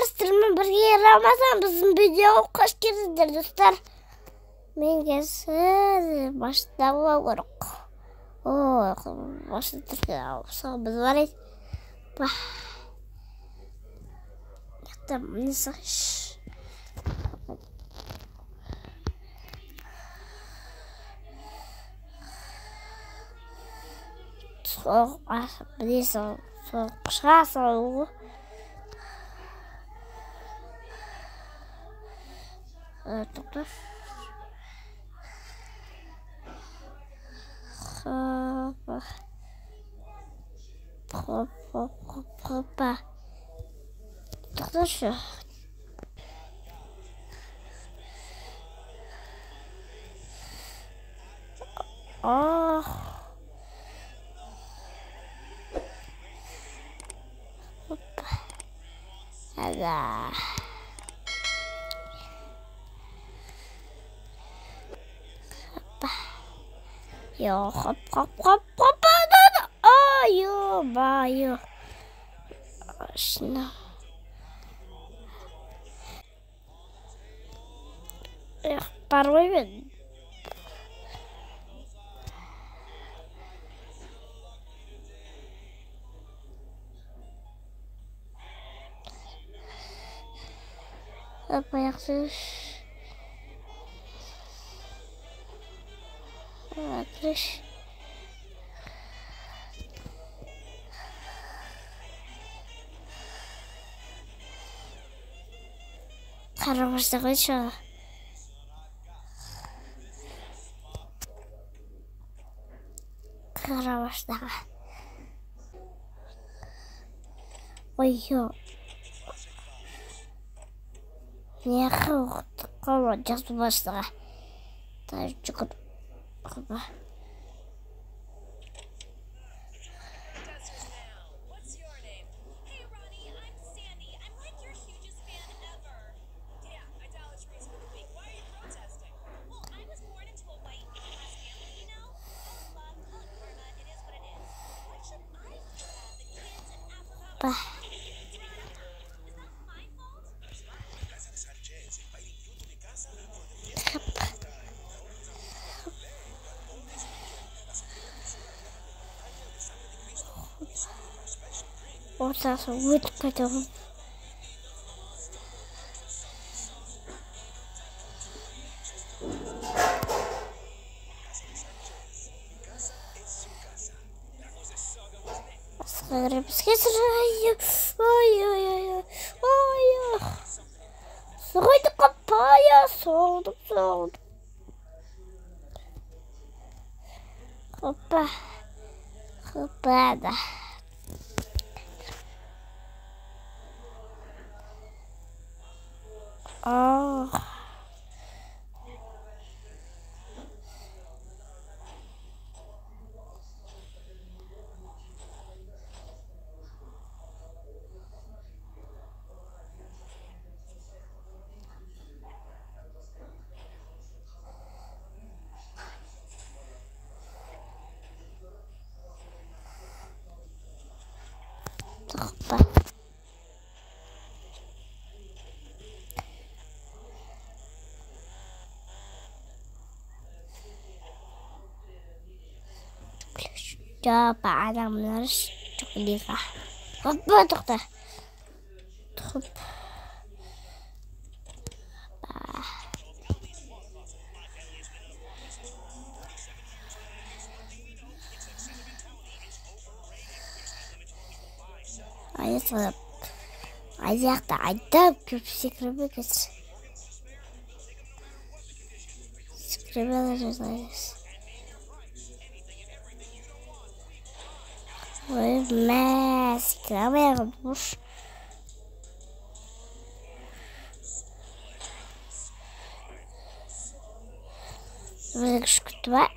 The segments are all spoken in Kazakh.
арыстырма бірге Рамазан біздің видеоға қош келдіңдер достар. Мен қазір баштауға керек. Ой, баштауға біз барайық. Яқтам, не сақш. Білесің, шыға салу. Тоқтар. Хопа. Тоқташы. Ага. Yo, hop. Ayo, bayo. Şuna. Parayı ver. Apa yaksız? Terus. Қара баштағы шыға. Қара баштағы. Ой-йо. Не қала жақсы баштағы. Тәж жүгір. Қыба. Ортасы өтіп кетемін. Бізге сұрайы. Ой. Сұрайды қапая. Солдым. Хопа да. Coba ada menarik juga. Apa dokter? Ayakta ada sekreber kes. Sekreber jelas. Mas sekreber bus. Böyle şıkıtı var.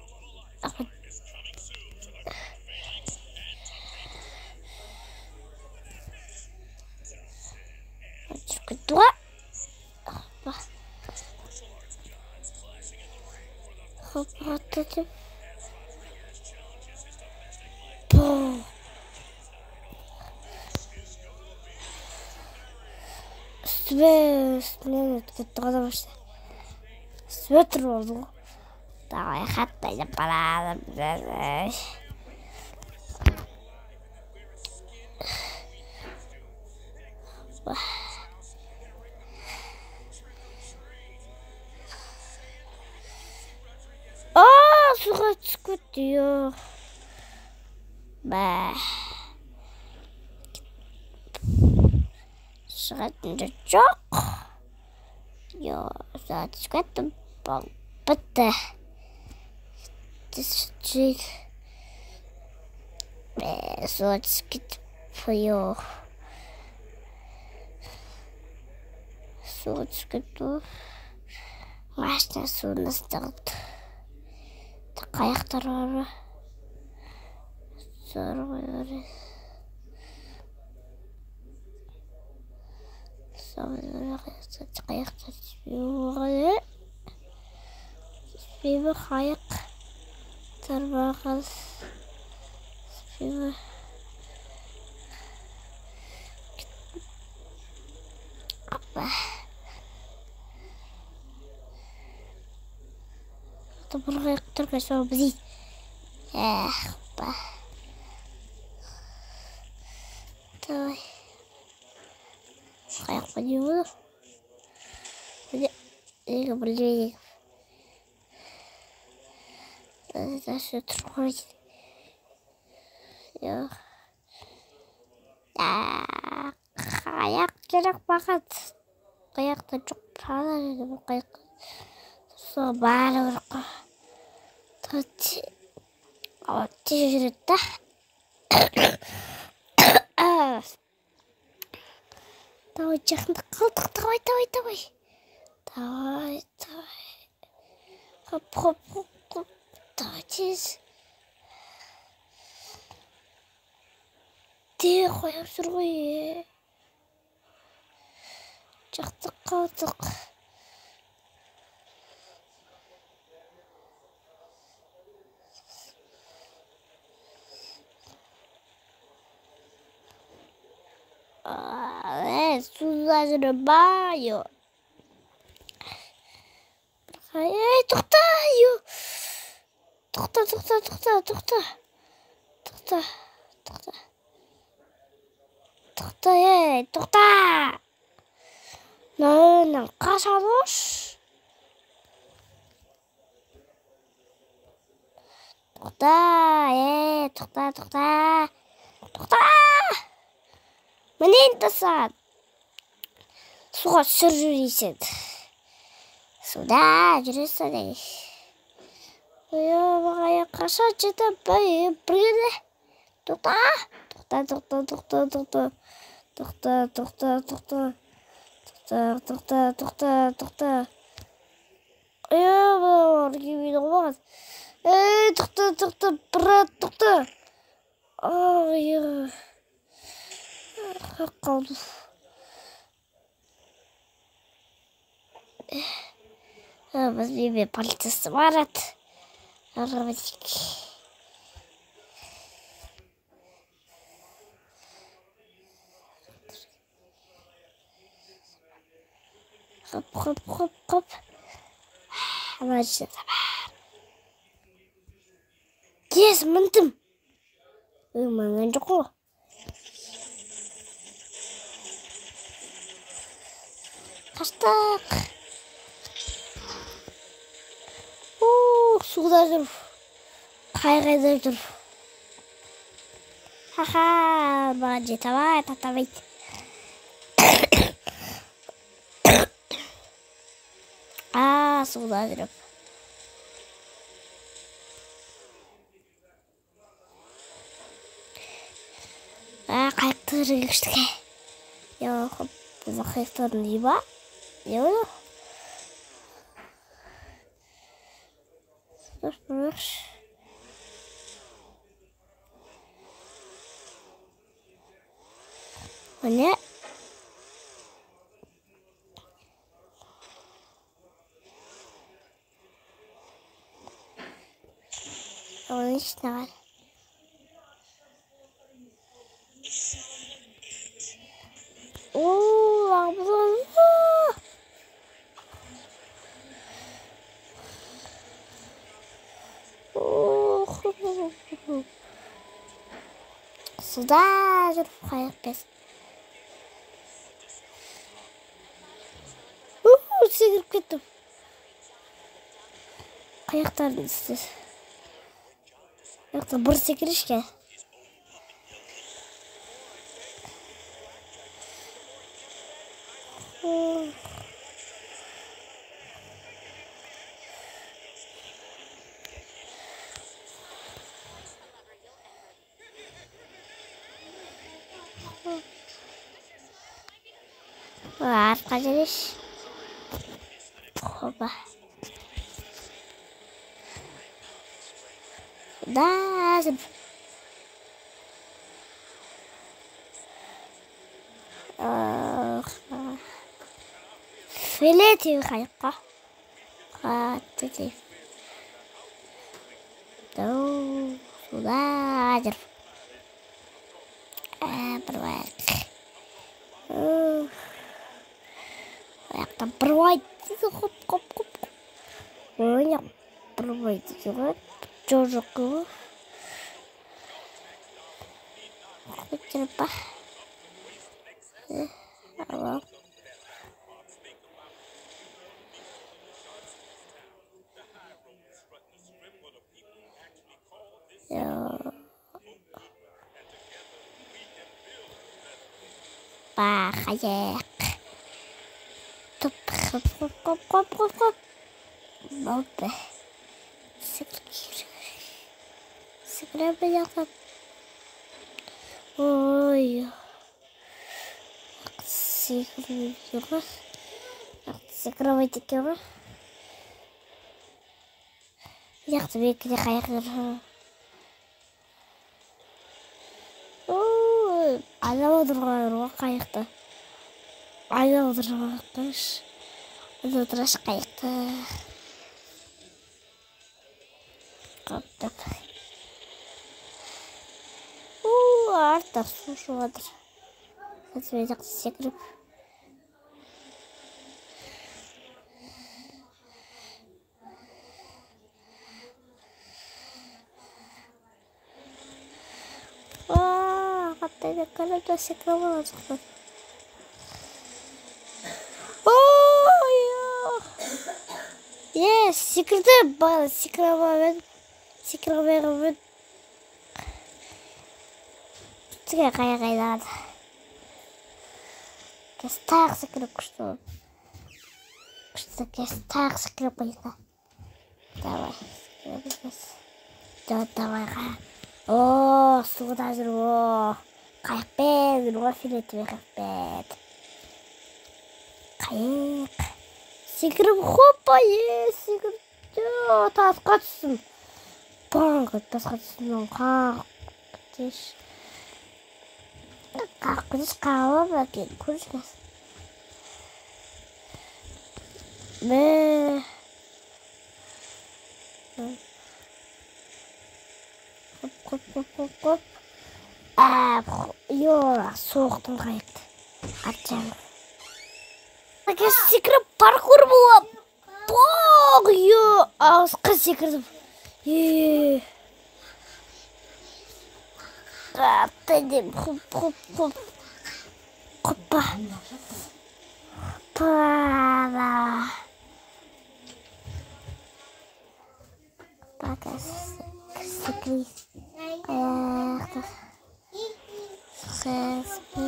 Kedua, apa tuh? Üstüne tutturdu işte. Sweater oldu. Tamam, hatta yapalım. Suka çıkıyor. Bah. Sıkıntı çok. Yo, saat sıkıntı bak. Bitti. Düşecek. Saat sıkıntı. Saat sıkıntı. Maçtan sonra sıkıntı. Ayaklar var. Sonra böyle. Sonra ayaklar böyle. Bir ayak terbakal. Bir apa? Buraya terkesor bezi. Apa? Tuh. Kayak baju. Ini kebeli. Saya terus. Ya. Kayak gerak banget. Kayak tujuh pala gitu kayak. Sobar kok. Tadi. Oh, cerita. Tahu jangan takut, tahu. Hop. Tahu. Dia koyup suruh. Çaktık kaldık. Suları bayo. Hayır, toktayıyor. Tokta. Tokta. 너는 가사노스? Tokta. Menin tasat. Suka sürüysen. Sudah jurusane. Ya makanya kasar cerita bayi pergi. Tokta. Tokta. Ya pergi banget. Tokta, berat tokta. Oh ya. Kaldı. Bas bir palitesi var at. Arabacık. Hop. Başladı. Yes, mantım. Mangan çok mu? Kaçtık. Suda dur. Kaygıda dur. Haha, bence tamam. Suda dur. Kayıkları geçtik. Ya hop, bu kayıkların iyi bak. Ya. Dur. O ne? Onun içinde var. Bak bu Suda жүріп қайық бес. Секіріп кеттім. Қайықтардың үстіз. Қайықта бір секірішке. Артқа жүреш. Хопа. Да, жүріп. Филетиі қайыққа. Қатты дейм. Дау, суда жүріп. Бір байық. Аяқта бір байық дейді. Хоп. Ойнақ бір байық дейді. Жоқ қылы. Көтеріп ба. Алам. Ба, қайық. Топ. Баупе. Секіріп яқтап. Ой. Секіріп екеуі. Яқты бекіде қайық жүріп. Айнап отырған қайықты. Айнап отырған қыш. Айнап отыраш қайықты. Қаптап. Артта су шығадыр. Әтімен жақсы секіріп. Қаттайды қарапта секіріп алған шықты. Секірді бағына секіріп алған. Тіге қайық айдағады. Кес тағы секіріп күшті болып. Күшті кес тағы секіріп қайықта. Давай, секіріп кес. Давай қайық. Суға жүріп. Қайықпен жүріп. Филетіме қайықпен. Қайық. Секіріп хоппа, секіріп. Тасқа түстім. Баңғы тасқа түстім. Қақ күтеш. Қақ күтеш қағылып әкен. Көрішкес. Қоп. Соқтым қайықты. Атжам. Әкес секіріп паркур болам. Тоқ, ауызға секірдім. Қаптайдым. Хоп. Қоппа. Пара. Бақас. Секірейс. Аяқтар. Сәспі.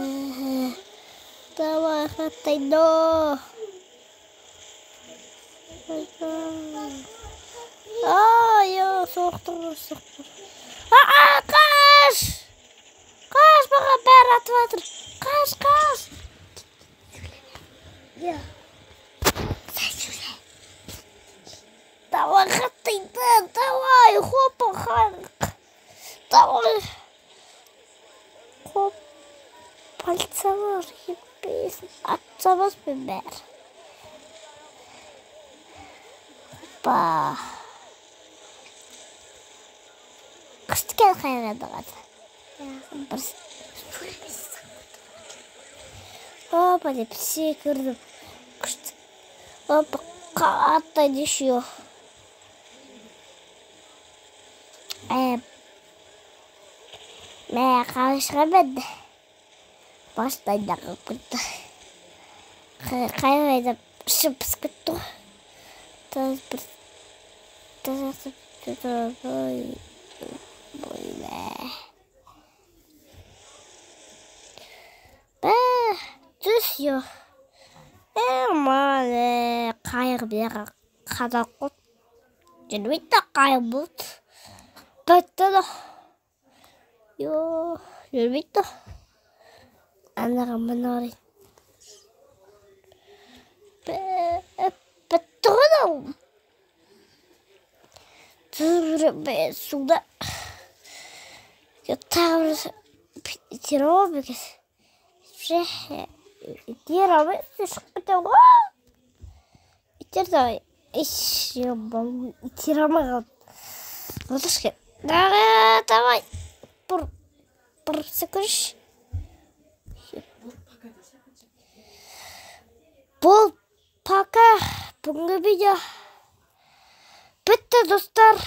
Давай, қаттайды. Соқтыр. Қаш! Қаш, маған бәрі атып атыр. Қаш! Давай, қаттайды. Давай, хопа, қайық. Давай. Хоп. Пальцалар еппесін. Атсамаспен бәрі. Ба. Күшті кәл қайырады қады. Опа деп секірдім. Күшті. Опа қаттайды еще. Қашқабады. Бастайда қыпты. Қайғайда шыпыс күтті. Таз бір тазасып бой бә. Түс ё. Малы қайғы бері қадал қот. Жүрмейді қайғы бұлт. Бәтті да. Ё, жүрмейді. Анаға мұнары. Бәтті ғана. Түзірі бә суда. Тағыры итерова бекес. Итерова шықпытауға. Итердавай. Иші бұл итерамаға. Отышке. Давай. Бір секіріш. Бұл пока. Бүгінгі видео бітті достар.